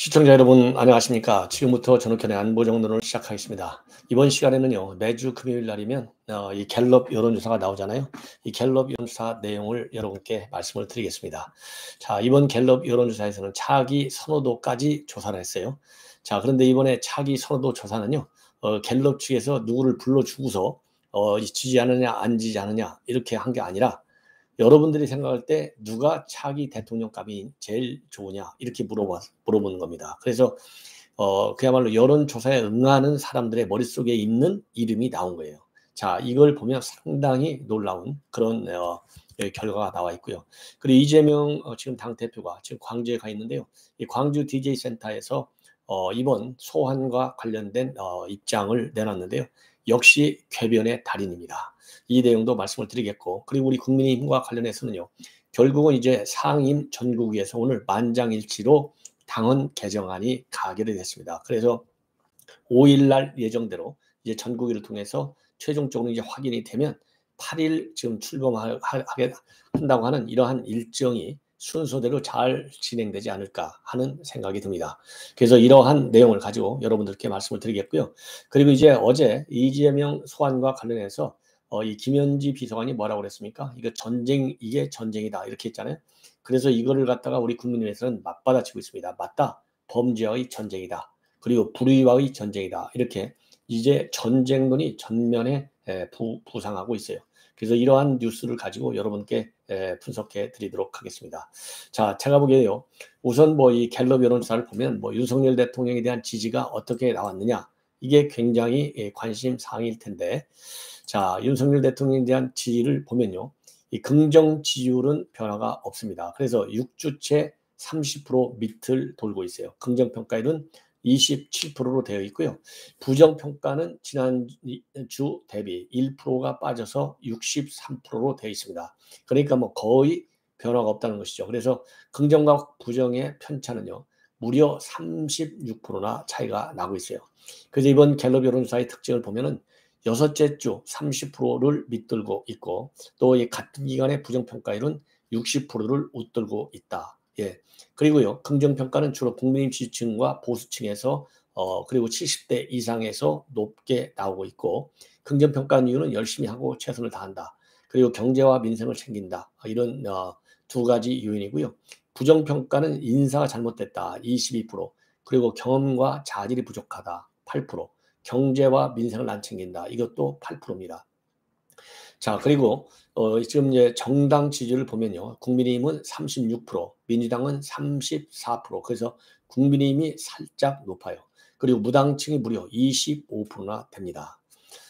시청자 여러분 안녕하십니까? 지금부터 전욱현의 안보정론을 시작하겠습니다. 이번 시간에는요, 매주 금요일 날이면 이 갤럽 여론조사가 나오잖아요. 이 갤럽 여론조사 내용을 여러분께 말씀을 드리겠습니다. 자, 이번 갤럽 여론조사에서는 차기 선호도까지 조사를 했어요. 자, 그런데 이번에 차기 선호도 조사는요, 갤럽 측에서 누구를 불러주고서 지지하느냐 안 지지하느냐 이렇게 한 게 아니라 여러분들이 생각할 때 누가 차기 대통령감이 제일 좋으냐 이렇게 물어보는 겁니다. 그래서 그야말로 여론조사에 응하는 사람들의 머릿속에 있는 이름이 나온 거예요. 자, 이걸 보면 상당히 놀라운 그런 결과가 나와 있고요. 그리고 이재명 지금 당대표가 지금 광주에 가 있는데요. 이 광주 DJ 센터에서 이번 소환과 관련된 입장을 내놨는데요. 역시 궤변의 달인입니다. 이 내용도 말씀을 드리겠고, 그리고 우리 국민의힘과 관련해서는요, 결국은 이제 상임 전국위에서 오늘 만장일치로 당헌 개정안이 가결이 됐습니다. 그래서 5일날 예정대로 이제 전국위를 통해서 최종적으로 이제 확인이 되면 8일 지금 출범하게 한다고 하는 이러한 일정이 순서대로 잘 진행되지 않을까 하는 생각이 듭니다. 그래서 이러한 내용을 가지고 여러분들께 말씀을 드리겠고요. 그리고 이제 어제 이재명 소환과 관련해서 이 김현지 비서관이 뭐라고 그랬습니까? 이게 전쟁이다 이렇게 했잖아요. 그래서 이거를 갖다가 우리 국민의힘에서는 맞받아치고 있습니다. 맞다, 범죄와의 전쟁이다. 그리고 불의와의 전쟁이다. 이렇게 이제 전쟁론이 전면에 부상하고 있어요. 그래서 이러한 뉴스를 가지고 여러분께 분석해 드리도록 하겠습니다. 자, 제가 보기에요. 우선 뭐 이 갤럽 여론조사를 보면 뭐 윤석열 대통령에 대한 지지가 어떻게 나왔느냐, 이게 굉장히 관심 사항일 텐데, 자, 윤석열 대통령에 대한 지지를 보면요, 이 긍정 지지율은 변화가 없습니다. 그래서 6주째 30% 밑을 돌고 있어요. 긍정 평가율은 27%로 되어 있고요. 부정 평가는 지난주 대비 1%가 빠져서 63%로 되어 있습니다. 그러니까 뭐 거의 변화가 없다는 것이죠. 그래서 긍정과 부정의 편차는요, 무려 36%나 차이가 나고 있어요. 그래서 이번 갤럽 여론조사의 특징을 보면은 여섯째 주 30%를 밑들고 있고, 또 이 같은 기간의 부정평가율은 60%를 웃돌고 있다. 예. 그리고요, 긍정평가는 주로 국민의힘 지지층과 보수층에서 그리고 70대 이상에서 높게 나오고 있고, 긍정평가 이유는 열심히 하고 최선을 다한다. 그리고 경제와 민생을 챙긴다. 이런 두 가지 요인이고요. 부정평가는 인사가 잘못됐다. 22%. 그리고 경험과 자질이 부족하다. 8%. 경제와 민생을 안 챙긴다. 이것도 8%입니다. 자, 그리고 지금 이제 정당 지지를 보면요, 국민의힘은 36%, 민주당은 34%. 그래서 국민의힘이 살짝 높아요. 그리고 무당층이 무려 25%나 됩니다.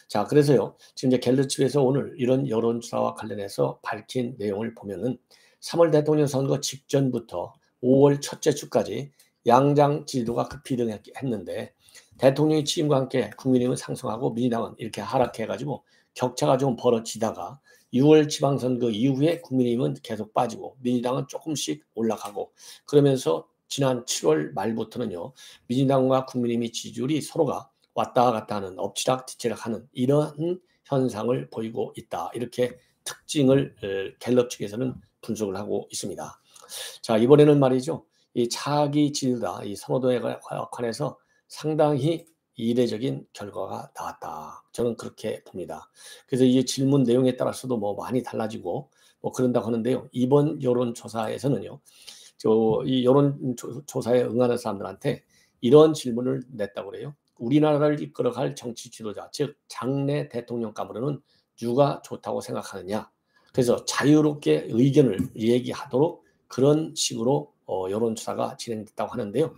자, 그래서요, 지금 이제 갤럽측에서 오늘 이런 여론조사와 관련해서 밝힌 내용을 보면은 3월 대통령 선거 직전부터 5월 첫째 주까지 양장 지지도가 급비등했는데, 대통령이 취임과 함께 국민의힘은 상승하고 민주당은 이렇게 하락해가지고 격차가 좀 벌어지다가 6월 지방선거 이후에 국민의힘은 계속 빠지고 민주당은 조금씩 올라가고, 그러면서 지난 7월 말부터는요, 민주당과 국민의힘의 지지율이 서로가 왔다 갔다 하는, 엎치락뒤치락 하는 이런 현상을 보이고 있다. 이렇게 특징을 갤럽 측에서는 분석을 하고 있습니다. 자, 이번에는 말이죠, 이 차기 지지다, 이 선호도에 관해서 상당히 이례적인 결과가 나왔다. 저는 그렇게 봅니다. 그래서 이 질문 내용에 따라서도 뭐 많이 달라지고 뭐 그런다고 하는데요. 이번 여론조사에서는요, 이 여론조사에 응하는 사람들한테 이런 질문을 냈다고 그래요. 우리나라를 이끌어갈 정치 지도자, 즉 장래 대통령감으로는 누가 좋다고 생각하느냐. 그래서 자유롭게 의견을 얘기하도록 그런 식으로 여론조사가 진행됐다고 하는데요.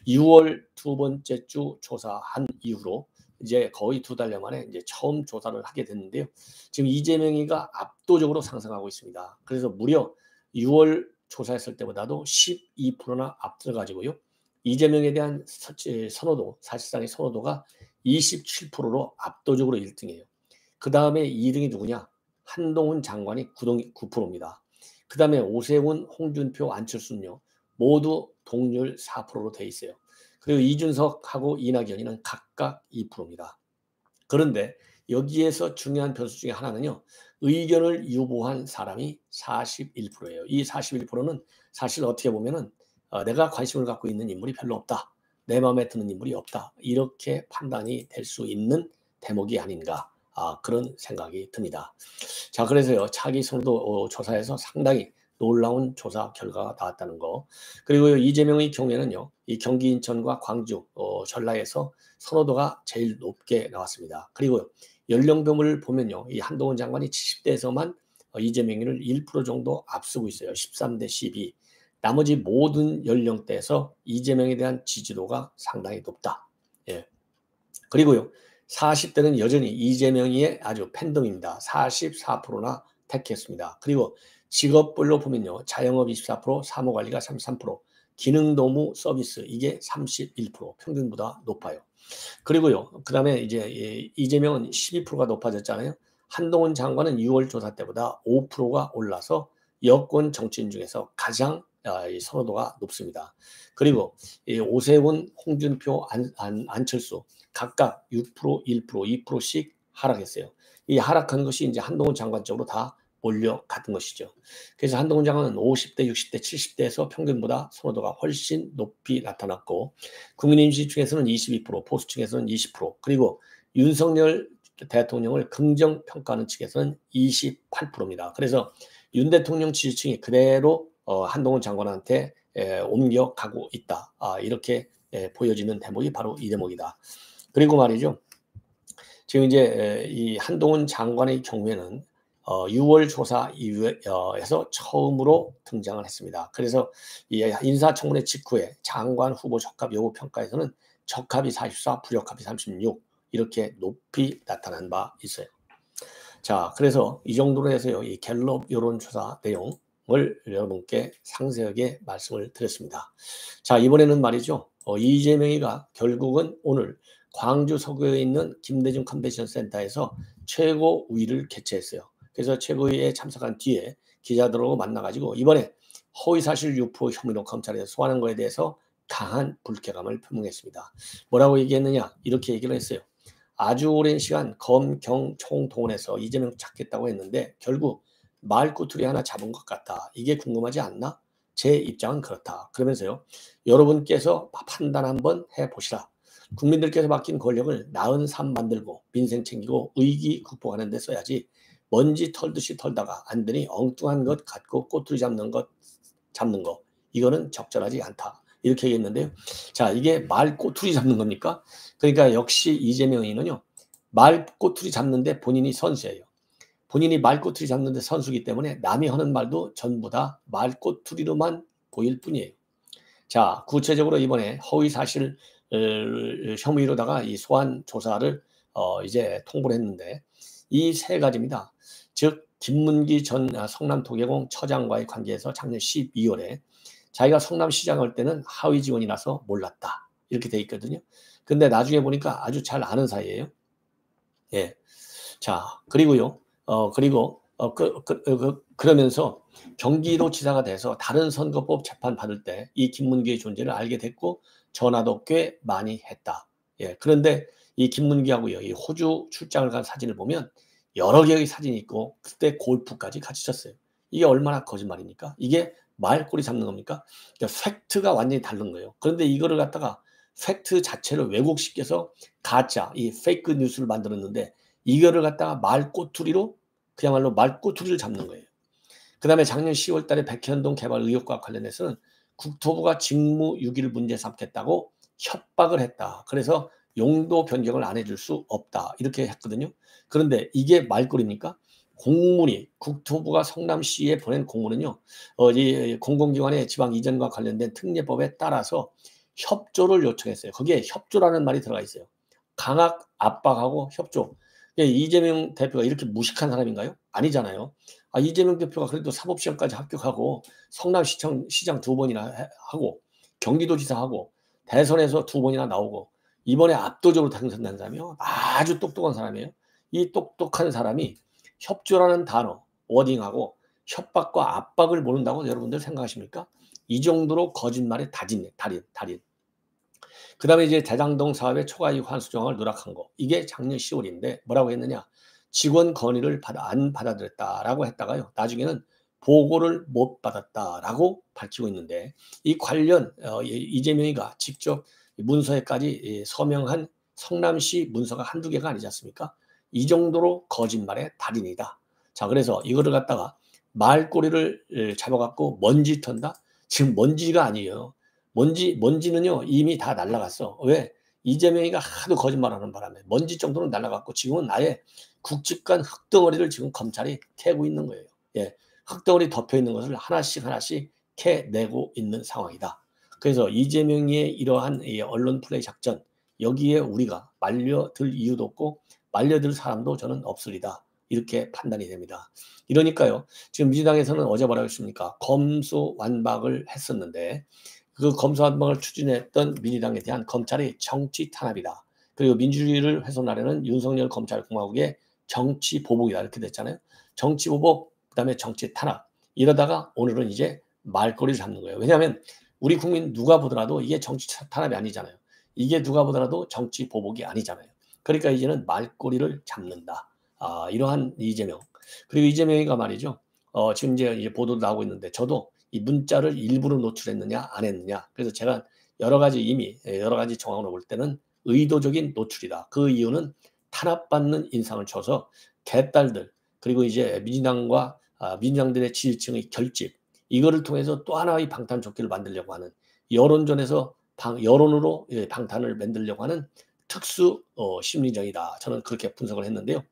6월 두 번째 주 조사한 이후로 이제 거의 2달여 만에 이제 처음 조사를 하게 됐는데요. 지금 이재명이가 압도적으로 상승하고 있습니다. 그래서 무려 6월 조사했을 때보다도 12%나 앞서가지고요, 이재명에 대한 선호도, 사실상의 선호도가 27%로 압도적으로 1등이에요. 그 다음에 2등이 누구냐? 한동훈 장관이 9%입니다. 그 다음에 오세훈, 홍준표, 안철수는요, 모두 동률 4%로 돼 있어요. 그리고 이준석하고 이낙연이는 각각 2%입니다. 그런데 여기에서 중요한 변수 중에 하나는요, 의견을 유보한 사람이 41%예요. 이 41%는 사실 어떻게 보면은 내가 관심을 갖고 있는 인물이 별로 없다. 내 마음에 드는 인물이 없다. 이렇게 판단이 될 수 있는 대목이 아닌가. 그런 생각이 듭니다. 자, 그래서요, 차기 선호도 조사에서 상당히 놀라운 조사 결과가 나왔다는 거. 그리고 이재명의 경우에는요, 이 경기 인천과 광주, 전라에서 선호도가 제일 높게 나왔습니다. 그리고 연령별을 보면요, 이 한동훈 장관이 70대에서만 이재명을 1% 정도 앞서고 있어요. 13대 12. 나머지 모든 연령대에서 이재명에 대한 지지도가 상당히 높다. 예. 그리고요, 40대는 여전히 이재명이의 아주 팬덤입니다. 44%나 택했습니다. 그리고 직업별로 보면요, 자영업 24%, 사무관리가 33%, 기능노무 서비스 이게 31% 평균보다 높아요. 그리고요, 그 다음에 이제 이재명은 12%가 높아졌잖아요. 한동훈 장관은 6월 조사 때보다 5%가 올라서 여권 정치인 중에서 가장 이 선호도가 높습니다. 그리고 이 오세훈, 홍준표, 안철수 각각 6%, 1%, 2%씩 하락했어요. 이 하락한 것이 이제 한동훈 장관 쪽으로 다 몰려갔던 것이죠. 그래서 한동훈 장관은 50대, 60대, 70대에서 평균보다 선호도가 훨씬 높이 나타났고, 국민의힘 중에서는 22%, 보수층에서는 20%, 그리고 윤석열 대통령을 긍정평가하는 측에서는 28%입니다. 그래서 윤 대통령 지지층이 그대로 한동훈 장관한테 옮겨가고 있다. 이렇게 보여지는 대목이 바로 이 대목이다. 그리고 말이죠. 지금 이제 이 한동훈 장관의 경우에는 6월 조사 이후에서 처음으로 등장을 했습니다. 그래서 이 인사청문회 직후에 장관 후보 적합 여부 평가에서는 적합이 44, 부적합이 36 이렇게 높이 나타난 바 있어요. 자, 그래서 이 정도로 해서요, 이 갤럽 여론조사 내용을 여러분께 상세하게 말씀을 드렸습니다. 자, 이번에는 말이죠, 이재명이가 결국은 오늘 광주 서구에 있는 김대중 컨벤션 센터에서 최고위를 개최했어요. 그래서 최고위에 참석한 뒤에 기자들하고 만나가지고 이번에 허위사실 유포 혐의로 검찰에 소환한 것에 대해서 강한 불쾌감을 표명했습니다. 뭐라고 얘기했느냐? 이렇게 얘기를 했어요. 아주 오랜 시간 검, 경, 총 동원해서 이재명 찾겠다고 했는데 결국 말꼬투리 하나 잡은 것 같다. 이게 궁금하지 않나? 제 입장은 그렇다. 그러면서요, 여러분께서 판단 한번 해보시라. 국민들께서 맡긴 권력을 나은 삶 만들고 민생 챙기고 위기 극복하는 데 써야지 먼지 털듯이 털다가 안 되니 엉뚱한 것 갖고 꼬투리 잡는 거 이거는 적절하지 않다. 이렇게 얘기했는데요. 자, 이게 말꼬투리 잡는 겁니까? 그러니까 역시 이재명이는요, 말꼬투리 잡는데 본인이 선수예요. 본인이 말꼬투리 잡는데 선수기 때문에 남이 하는 말도 전부 다 말꼬투리로만 보일 뿐이에요. 자, 구체적으로 이번에 허위사실 혐의로다가 이 소환 조사를 이제 통보를 했는데 이 세 가지입니다. 즉 김문기 전 성남도계공 처장과의 관계에서 작년 12월에 자기가 성남시장 할 때는 하위 지원이라서 몰랐다. 이렇게 돼 있거든요. 근데 나중에 보니까 아주 잘 아는 사이예요. 예. 자, 그리고요. 그러면서 경기도지사가 돼서 다른 선거법 재판 받을 때 이 김문기의 존재를 알게 됐고 전화도 꽤 많이 했다. 예. 그런데 이 김문기하고요, 이 호주 출장을 간 사진을 보면 여러 개의 사진이 있고 그때 골프까지 같이 쳤어요. 이게 얼마나 거짓말입니까? 이게 말꼬리 잡는 겁니까? 그러니까 팩트가 완전히 다른 거예요. 그런데 이거를 갖다가 팩트 자체를 왜곡시켜서 가짜, 이 페이크 뉴스를 만들었는데 이거를 갖다가 말꼬투리로 그야말로 말꼬투리를 잡는 거예요. 그 다음에 작년 10월 달에 백현동 개발 의혹과 관련해서는 국토부가 직무유기를 문제 삼겠다고 협박을 했다. 그래서 용도 변경을 안 해줄 수 없다. 이렇게 했거든요. 그런데 이게 말꼬리입니까? 공문이 국토부가 성남시에 보낸 공문은요, 이 공공기관의 지방 이전과 관련된 특례법에 따라서 협조를 요청했어요. 거기에 협조라는 말이 들어가 있어요. 강압 압박하고 협조. 이재명 대표가 이렇게 무식한 사람인가요? 아니잖아요. 이재명 대표가 그래도 사법시험까지 합격하고 성남시장 2번이나 하고 경기도지사 하고 대선에서 2번이나 나오고 이번에 압도적으로 당선된 사람이요. 아주 똑똑한 사람이에요. 이 똑똑한 사람이 협조라는 단어, 워딩하고 협박과 압박을 모른다고 여러분들 생각하십니까? 이 정도로 거짓말의 달인. 그 다음에 이제 대장동 사업의 초과이익 환수 조항을 누락한 거. 이게 작년 10월인데 뭐라고 했느냐. 직원 건의를 안 받아들였다라고 했다가요. 나중에는 보고를 못 받았다라고 밝히고 있는데 이 관련 이재명이가 직접 문서에까지 서명한 성남시 문서가 한두 개가 아니지 않습니까? 이 정도로 거짓말의 달인이다. 자, 그래서 이거를 갖다가 말꼬리를 잡아갖고 먼지 턴다? 지금 먼지가 아니에요. 먼지는요 이미 다 날라갔어. 왜? 이재명이가 하도 거짓말하는 바람에 먼지 정도는 날라갔고 지금은 아예 굵직한 흙덩어리를 지금 검찰이 캐고 있는 거예요. 예, 흙덩어리 덮여 있는 것을 하나씩 하나씩 캐내고 있는 상황이다. 그래서 이재명의 이러한 언론 플레이 작전 여기에 우리가 말려들 이유도 없고 말려들 사람도 저는 없으리다. 이렇게 판단이 됩니다. 이러니까요. 지금 민주당에서는 어제 뭐라고 했습니까? 검수완박을 했었는데 그 검수완박을 추진했던 민주당에 대한 검찰의 정치 탄압이다. 그리고 민주주의를 훼손하려는 윤석열 검찰공화국의 정치 보복이다. 이렇게 됐잖아요. 정치 보복, 그다음에 정치 탄압. 이러다가 오늘은 이제 말꼬리를 잡는 거예요. 왜냐하면 우리 국민 누가 보더라도 이게 정치 탄압이 아니잖아요. 이게 누가 보더라도 정치 보복이 아니잖아요. 그러니까 이제는 말꼬리를 잡는다. 이러한 이재명. 그리고 이재명이가 말이죠. 지금 이제 보도도 나오고 있는데 저도 이 문자를 일부러 노출했느냐 안 했느냐. 그래서 제가 여러 가지 이미 여러 가지 정황으로 볼 때는 의도적인 노출이다. 그 이유는 탄압받는 인상을 쳐서 개딸들 그리고 이제 민주당과 민주당들의 지지층의 결집 이거를 통해서 또 하나의 방탄조끼를 만들려고 하는 여론전에서 여론으로 방탄을 만들려고 하는 특수 심리전이다. 저는 그렇게 분석을 했는데요.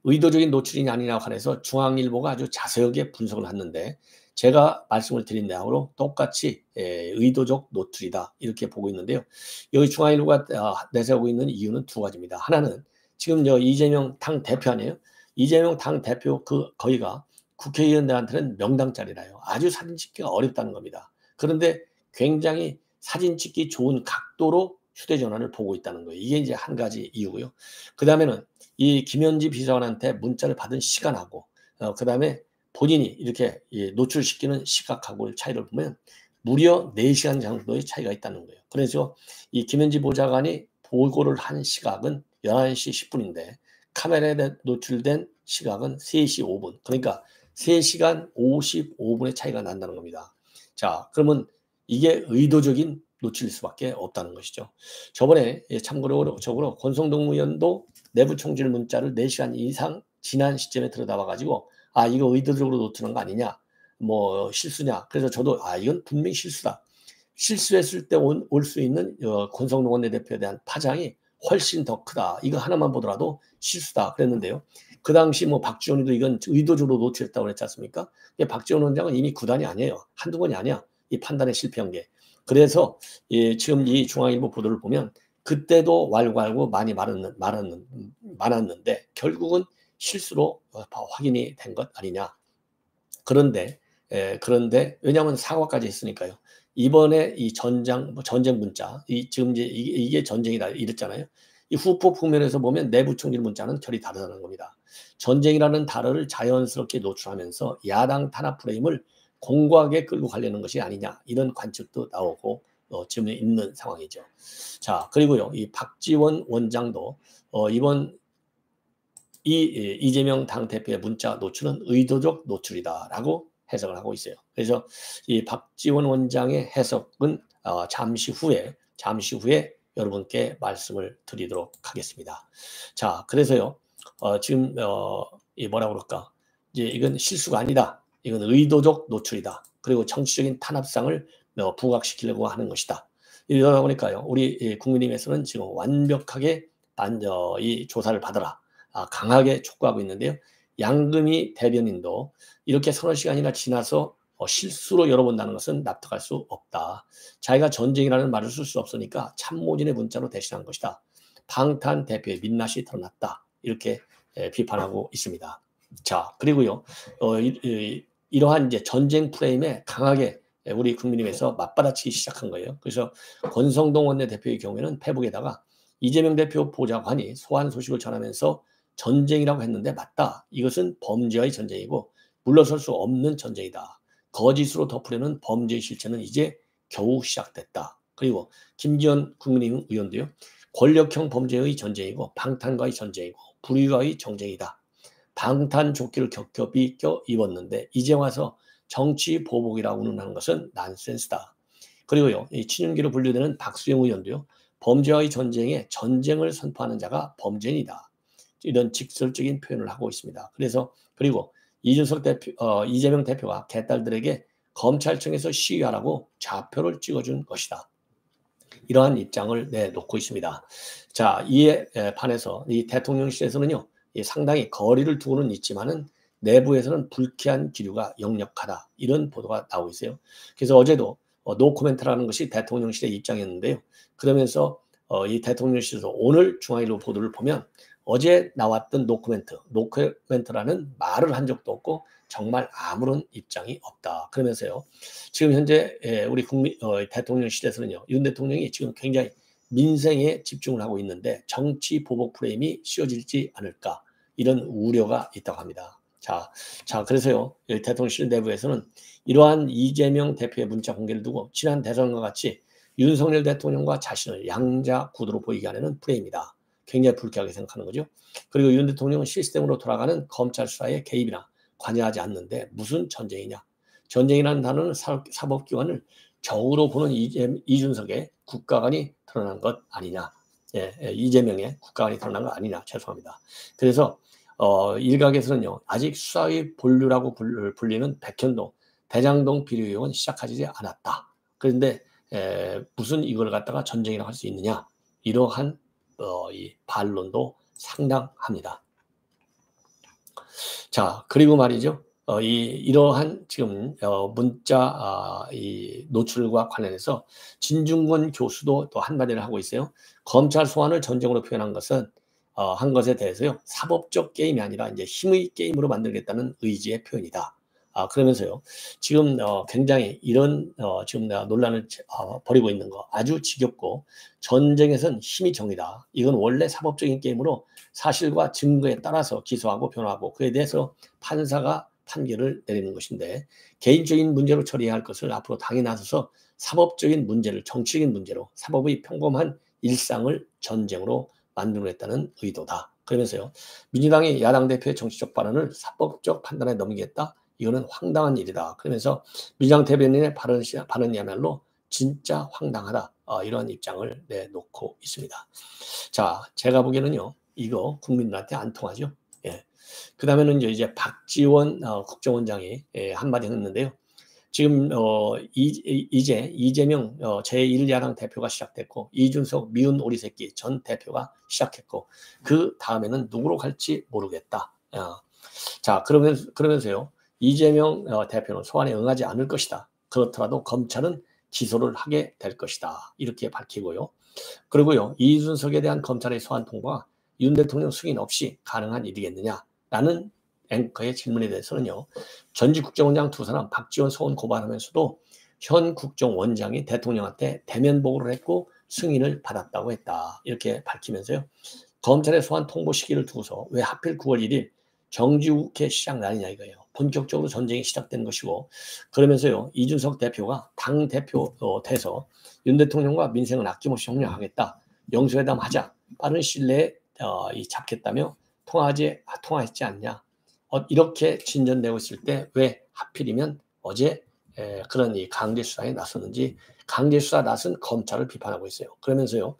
의도적인 노출이 아니냐고 해서 중앙일보가 아주 자세하게 분석을 했는데 제가 말씀을 드린 내용으로 똑같이 의도적 노출이다 이렇게 보고 있는데요. 여기 중앙일보가 내세우고 있는 이유는 두 가지입니다. 하나는 지금 이재명 당 대표 아니에요? 이재명 당 대표 거기가 국회의원들한테는 명당짜리라요. 아주 사진 찍기가 어렵다는 겁니다. 그런데 굉장히 사진 찍기 좋은 각도로 휴대전화를 보고 있다는 거예요. 이게 이제 한 가지 이유고요. 그 다음에는 이 김현지 비서관한테 문자를 받은 시간하고 그 다음에 본인이 이렇게 노출시키는 시각하고의 차이를 보면 무려 4시간 정도의 차이가 있다는 거예요. 그래서 이 김현지 보좌관이 보고를 한 시각은 11시 10분인데 카메라에 노출된 시각은 3시 5분. 그러니까 3시간 55분의 차이가 난다는 겁니다. 자, 그러면 이게 의도적인 노출일 수밖에 없다는 것이죠. 저번에 참고로 권성동 의원도 내부 총질 문자를 4시간 이상 지난 시점에 들여다봐가지고 이거 의도적으로 노출한 거 아니냐 뭐 실수냐. 그래서 저도 이건 분명히 실수다. 실수했을 때 올 수 있는 권성동 원내대표에 대한 파장이 훨씬 더 크다. 이거 하나만 보더라도 실수다 그랬는데요. 그 당시 뭐 박지원이도 이건 의도적으로 노출했다고 그랬지 않습니까? 박지원 원장은 이미 구단이 아니에요. 한두 번이 아니야. 이 판단에 실패한 게. 그래서 지금 이 중앙일보 보도를 보면 그때도 왈가왈부 많이 많았는데 결국은 실수로 확인이 된 것 아니냐. 그런데 왜냐하면 사과까지 했으니까요. 이번에 이 전쟁 문자, 지금 이제 이게 전쟁이다 이랬잖아요. 이 후폭 국면에서 보면 내부 총질 문자는 결이 다르다는 겁니다. 전쟁이라는 단어를 자연스럽게 노출하면서 야당 탄압 프레임을 공고하게 끌고 가려는 것이 아니냐 이런 관측도 나오고 지금 있는 상황이죠. 자, 그리고요 이 박지원 원장도 이번 이재명 당대표의 문자 노출은 의도적 노출이다라고 해석을 하고 있어요. 그래서 이 박지원 원장의 해석은 잠시 후에 여러분께 말씀을 드리도록 하겠습니다. 자, 그래서요 지금 이 뭐라 그럴까? 이제 이건 실수가 아니다. 이건 의도적 노출이다. 그리고 정치적인 탄압상을 부각시키려고 하는 것이다. 이러다 보니까요 우리 국민의힘에서는 지금 완벽하게 이 조사를 받아라. 강하게 촉구하고 있는데요. 양금희 대변인도 이렇게 서너 시간이나 지나서 실수로 열어본다는 것은 납득할 수 없다. 자기가 전쟁이라는 말을 쓸 수 없으니까 참모진의 문자로 대신한 것이다. 방탄 대표의 민낯이 드러났다. 이렇게 비판하고 있습니다. 자, 그리고요. 이러한 이제 전쟁 프레임에 강하게 우리 국민의힘에서 맞받아치기 시작한 거예요. 그래서 권성동 원내대표의 경우에는 페북에다가 이재명 대표 보좌관이 소환 소식을 전하면서 전쟁이라고 했는데 맞다. 이것은 범죄와의 전쟁이고 물러설 수 없는 전쟁이다. 거짓으로 덮으려는 범죄의 실체는 이제 겨우 시작됐다. 그리고 김기현 국민의힘 의원도요. 권력형 범죄의 전쟁이고 방탄과의 전쟁이고 불의와의 전쟁이다. 방탄조끼를 겹겹이 껴입었는데 이제 와서 정치 보복이라고 운운하는 것은 난센스다. 그리고요, 이 친윤계로 분류되는 박수영 의원도요, 범죄와의 전쟁에 전쟁을 선포하는 자가 범죄인이다. 이런 직설적인 표현을 하고 있습니다. 그래서 그리고 이재명 대표가 개딸들에게 검찰청에서 시위하라고 좌표를 찍어준 것이다. 이러한 입장을 내놓고 있습니다. 자, 이에 반해서 이 대통령실에서는요, 상당히 거리를 두고는 있지만은 내부에서는 불쾌한 기류가 역력하다. 이런 보도가 나오고 있어요. 그래서 어제도 노코멘트라는 것이 대통령실의 입장이었는데요. 그러면서 이 대통령실에서 오늘 중앙일보 보도를 보면 어제 나왔던 노코멘트라는 말을 한 적도 없고 정말 아무런 입장이 없다. 그러면서요. 지금 현재 우리 대통령실에서는요. 윤 대통령이 지금 굉장히 민생에 집중을 하고 있는데 정치 보복 프레임이 씌워질지 않을까 이런 우려가 있다고 합니다. 자, 그래서요. 대통령실 내부에서는 이러한 이재명 대표의 문자 공개를 두고 지난 대선과 같이 윤석열 대통령과 자신을 양자 구도로 보이게 하려는 프레임이다. 굉장히 불쾌하게 생각하는 거죠. 그리고 윤 대통령은 시스템으로 돌아가는 검찰 수사에 개입이나 관여하지 않는데 무슨 전쟁이냐. 전쟁이라는 단어는 사법기관을 적으로 보는 이준석의 국가관이 드러난 것 아니냐. 이재명의 국가관이 드러난 것 아니냐. 죄송합니다. 그래서 일각에서는요. 아직 수사의 본류라고 불리는 백현동, 대장동 비리 의혹은 시작하지 않았다. 그런데 무슨 이걸 갖다가 전쟁이라고 할 수 있느냐. 이러한 이 반론도 상당합니다. 자, 그리고 말이죠. 이러한 지금 문자 이 노출과 관련해서 진중권 교수도 또 한마디를 하고 있어요. 검찰 소환을 전쟁으로 표현한 것은 한 것에 대해서요. 사법적 게임이 아니라 이제 힘의 게임으로 만들겠다는 의지의 표현이다. 그러면서요. 지금 굉장히 이런 지금 논란을 벌이고 있는 거 아주 지겹고 전쟁에선 힘이 정이다. 이건 원래 사법적인 게임으로 사실과 증거에 따라서 기소하고 변호하고 그에 대해서 판사가 판결을 내리는 것인데 개인적인 문제로 처리해야 할 것을 앞으로 당에 나서서 사법적인 문제를 정치적인 문제로 사법의 평범한 일상을 전쟁으로 만들어냈다는 의도다. 그러면서요. 민주당이 야당 대표의 정치적 발언을 사법적 판단에 넘기겠다. 이거는 황당한 일이다. 그러면서 민주당 대변인의 발언이야말로 진짜 황당하다. 이런 입장을 내놓고 있습니다. 자, 제가 보기에는요. 이거 국민들한테 안 통하죠. 예. 그 다음에는 이제 박지원 국정원장이 한마디 했는데요. 지금 이제 이재명 제1야당 대표가 시작됐고 이준석 미운 오리새끼 전 대표가 시작했고 그 다음에는 누구로 갈지 모르겠다. 자, 그러면서요. 이재명 대표는 소환에 응하지 않을 것이다. 그렇더라도 검찰은 기소를 하게 될 것이다. 이렇게 밝히고요. 그리고요. 이준석에 대한 검찰의 소환 통보가 윤 대통령 승인 없이 가능한 일이겠느냐라는 앵커의 질문에 대해서는요. 전직 국정원장 두 사람 박지원 소원 고발하면서도 현 국정원장이 대통령한테 대면 보고를 했고 승인을 받았다고 했다. 이렇게 밝히면서요. 검찰의 소환 통보 시기를 두고서 왜 하필 9월 1일 정기국회 시작 날이냐 이거예요. 본격적으로 전쟁이 시작된 것이고 그러면서요. 이준석 대표가 당대표 돼서 윤 대통령과 민생은 아낌없이 협력하겠다. 영수회담 하자. 빠른 시일 내에 잡겠다며 통화했지 않냐. 이렇게 진전되고 있을 때 왜 하필이면 어제 그런 이 강제수사에 나섰는지 강제수사 나선 검찰을 비판하고 있어요. 그러면서요.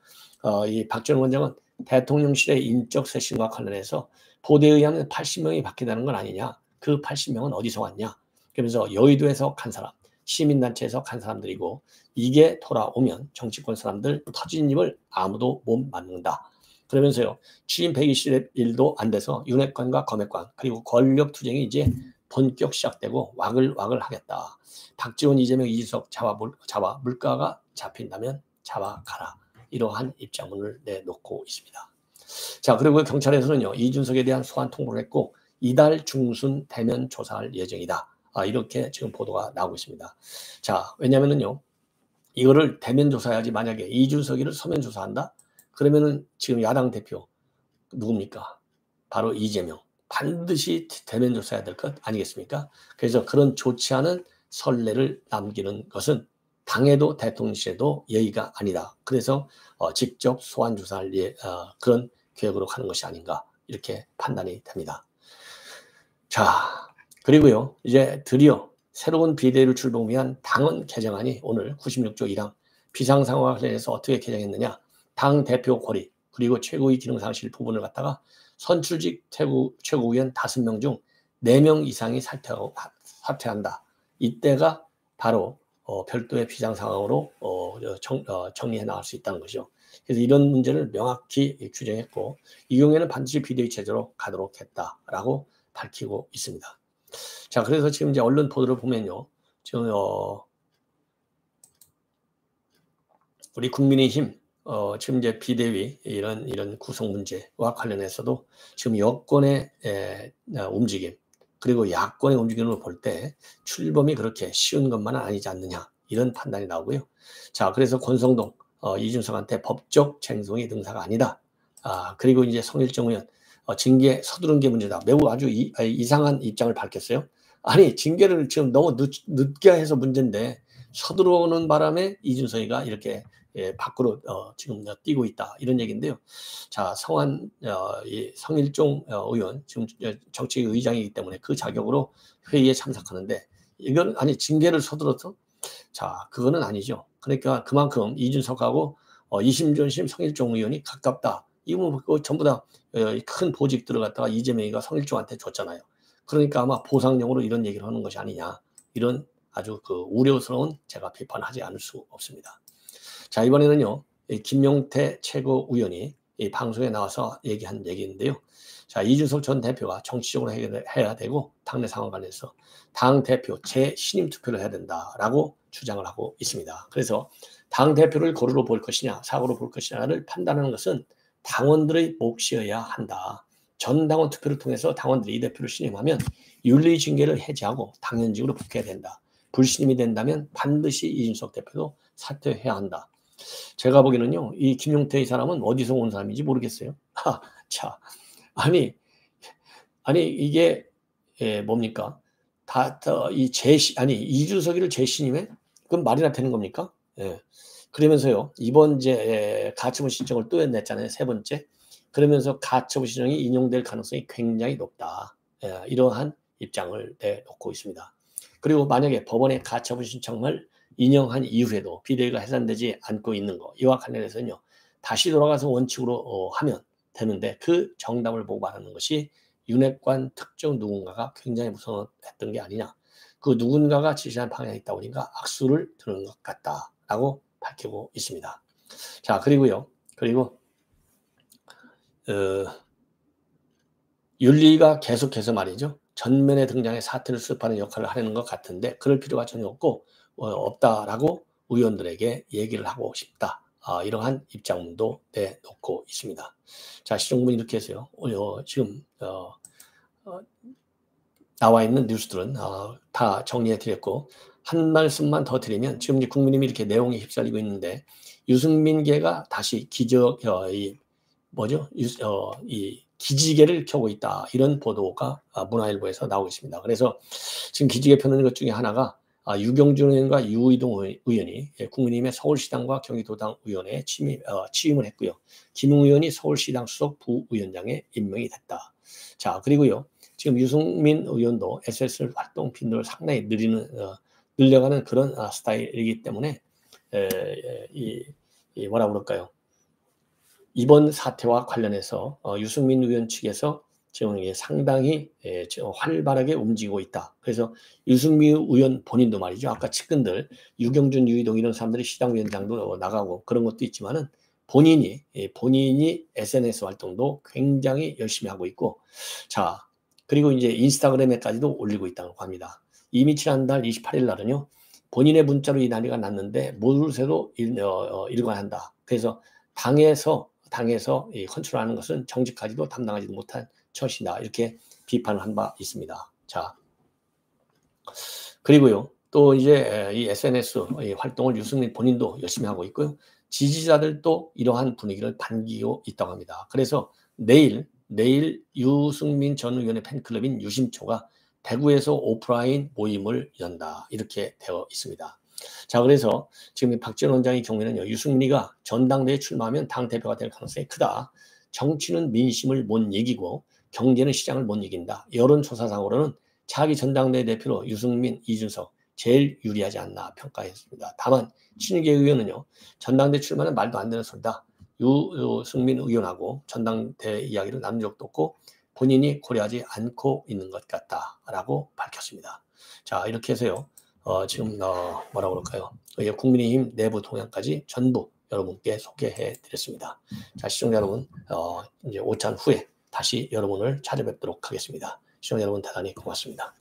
이 박지원 원장은 대통령실의 인적 쇄신과 관련해서 보도에 의하면 80명이 바뀌다는 건 아니냐. 그 80명은 어디서 왔냐. 그러면서 여의도에서 간 사람, 시민단체에서 간 사람들이고 이게 돌아오면 정치권 사람들 터진 입을 아무도 못 막는다. 그러면서요. 취임 120일도 안 돼서 윤핵관과 검핵관 그리고 권력 투쟁이 이제 본격 시작되고 와글와글 하겠다. 박지원, 이재명, 이준석 잡아 물가가 잡힌다면 잡아가라. 이러한 입장문을 내놓고 있습니다. 자, 그리고 경찰에서는요. 이준석에 대한 소환 통보를 했고 이달 중순 대면 조사할 예정이다. 이렇게 지금 보도가 나오고 있습니다. 자, 왜냐면은요. 이거를 대면 조사해야지 만약에 이준석이를 서면 조사한다? 그러면은 지금 야당 대표 누굽니까? 바로 이재명. 반드시 대면 조사해야 될 것 아니겠습니까? 그래서 그런 좋지 않은 선례를 남기는 것은 당에도 대통령실에도 예의가 아니다. 그래서 직접 소환 조사할 그런 계획으로 가는 것이 아닌가 이렇게 판단이 됩니다. 자, 그리고요, 이제 드디어 새로운 비대위를 출범 위한 당헌 개정안이 오늘 96조 1항 비상상황과 관련해서 어떻게 개정했느냐. 당 대표 권리 그리고 최고위 기능 상실 부분을 갖다가 선출직 최고위원 5명 중 4명 이상이 사퇴한다. 이때가 바로 별도의 비상상황으로 정리해 나갈 수 있다는 것이죠. 그래서 이런 문제를 명확히 규정했고 이 경우에는 반드시 비대위 체제로 가도록 했다라고 밝히고 있습니다. 자, 그래서 지금 이제 언론 보도를 보면요, 지금 우리 국민의힘 지금 이제 비대위 이런 구성 문제와 관련해서도 지금 여권의 움직임 그리고 야권의 움직임을 볼 때 출범이 그렇게 쉬운 것만은 아니지 않느냐 이런 판단이 나오고요. 자, 그래서 권성동 이준석한테 법적 쟁송이 능사가 아니다. 그리고 이제 성일정 의원 징계 서두른 게 문제다. 매우 아주 이상한 입장을 밝혔어요. 아니, 징계를 지금 너무 늦게 해서 문제인데 서두르는 바람에 이준석이가 이렇게 밖으로 지금 뛰고 있다 이런 얘기인데요. 자, 성일종 의원 지금 정치 의장이기 때문에 그 자격으로 회의에 참석하는데 이건 아니 징계를 서둘러서 자, 그거는 아니죠. 그러니까 그만큼 이준석하고 이심전심 성일종 의원이 가깝다. 이거 뭐 전부 다 큰 보직들을 갖다가 이재명이가 성일종한테 줬잖아요. 그러니까 아마 보상용으로 이런 얘기를 하는 것이 아니냐. 이런 아주 그 우려스러운 제가 비판하지 않을 수 없습니다. 자, 이번에는요, 김용태 최고위원이 이 방송에 나와서 얘기한 얘기인데요. 자, 이준석 전 대표가 정치적으로 해야 되고 당내 상황 관련해서 당 대표 재신임 투표를 해야 된다라고 주장을 하고 있습니다. 그래서 당 대표를 거루로 볼 것이냐 사고로 볼 것이냐를 판단하는 것은 당원들의 몫이어야 한다. 전 당원 투표를 통해서 당원들이 이 대표를 신임하면 윤리징계를 해제하고 당연직으로 복귀해야 된다. 불신임이 된다면 반드시 이준석 대표도 사퇴해야 한다. 제가 보기에는요, 이 김용태 이 사람은 어디서 온 사람인지 모르겠어요. 자, 아니 이게 뭡니까? 이준석이를 재신임해? 그건 말이나 되는 겁니까? 예. 그러면서요, 이번 이제 가처분 신청을 또 냈잖아요. 3번째. 그러면서 가처분 신청이 인용될 가능성이 굉장히 높다. 이러한 입장을 내놓고 있습니다. 그리고 만약에 법원의 가처분 신청을 인용한 이후에도 비대위가 해산되지 않고 있는 거 이와 관련해서는요. 다시 돌아가서 원칙으로 하면 되는데 그 정답을 보고 말하는 것이 윤핵관 특정 누군가가 굉장히 무서웠던 게 아니냐. 그 누군가가 지시한 방향이 있다 보니까 악수를 드는 것 같다라고 밝히고 있습니다. 자, 그리고요. 그리고 윤리가 계속해서 말이죠. 전면에 등장해 사태를 수습하는 역할을 하려는 것 같은데 그럴 필요가 전혀 없다라고 의원들에게 얘기를 하고 싶다. 이러한 입장문도 내놓고 있습니다. 자, 시정분이 이렇게 해서요. 지금 나와 있는 뉴스들은 다 정리해 드렸고 한 말씀만 더 드리면 지금 이제 국민의힘이 이렇게 내용이 휩쓸리고 있는데 유승민계가 다시 이 기지개를 켜고 있다. 이런 보도가 문화일보에서 나오고 있습니다. 그래서 지금 기지개 펴는 것 중에 하나가 유경준 의원과 유의동 의원이 국민의힘의 서울시당과 경기도당 의원에 취임을 했고요. 김웅 의원이 서울시당 수석 부위원장에 임명이 됐다. 자, 그리고요. 지금 유승민 의원도 SSL 활동 빈도를 상당히 늘려가는 그런 스타일이기 때문에 뭐라 그럴까요? 이번 사태와 관련해서 유승민 의원 측에서 지금 상당히 활발하게 움직이고 있다. 그래서 유승민 의원 본인도 말이죠. 아까 측근들 유경준, 유이동 이런 사람들이 시당위원장도 나가고 그런 것도 있지만은 본인이 SNS 활동도 굉장히 열심히 하고 있고, 자, 그리고 이제 인스타그램에까지도 올리고 있다고 합니다. 이미 지난달 28일 날은요, 본인의 문자로 이 난리가 났는데 모르쇠도 일관한다. 그래서 당에서 이 컨트롤하는 것은 정직하지도 담당하지도 못한 처신이다. 이렇게 비판을 한 바 있습니다. 자, 그리고요, 또 이제 이 SNS 활동을 유승민 본인도 열심히 하고 있고요. 지지자들도 이러한 분위기를 반기고 있다고 합니다. 그래서 내일 유승민 전 의원의 팬클럽인 유심초가 대구에서 오프라인 모임을 연다. 이렇게 되어 있습니다. 자, 그래서 지금 박지원 원장의 경우에는요, 유승민이가 전당대회에 출마하면 당대표가 될 가능성이 크다. 정치는 민심을 못 이기고 경제는 시장을 못 이긴다. 여론조사상으로는 차기 전당대회 대표로 유승민, 이준석 제일 유리하지 않나 평가했습니다. 다만 친윤계 의원은요. 전당대 출마는 말도 안 되는 소리다. 유승민 의원하고 전당대 이야기를 나눈 적도 없고 본인이 고려하지 않고 있는 것 같다라고 밝혔습니다. 자, 이렇게 해서요. 지금 뭐라고 그럴까요? 국민의힘 내부 동향까지 전부 여러분께 소개해 드렸습니다. 자, 시청자 여러분, 이제 오찬 후에 다시 여러분을 찾아뵙도록 하겠습니다. 시청자 여러분 대단히 고맙습니다.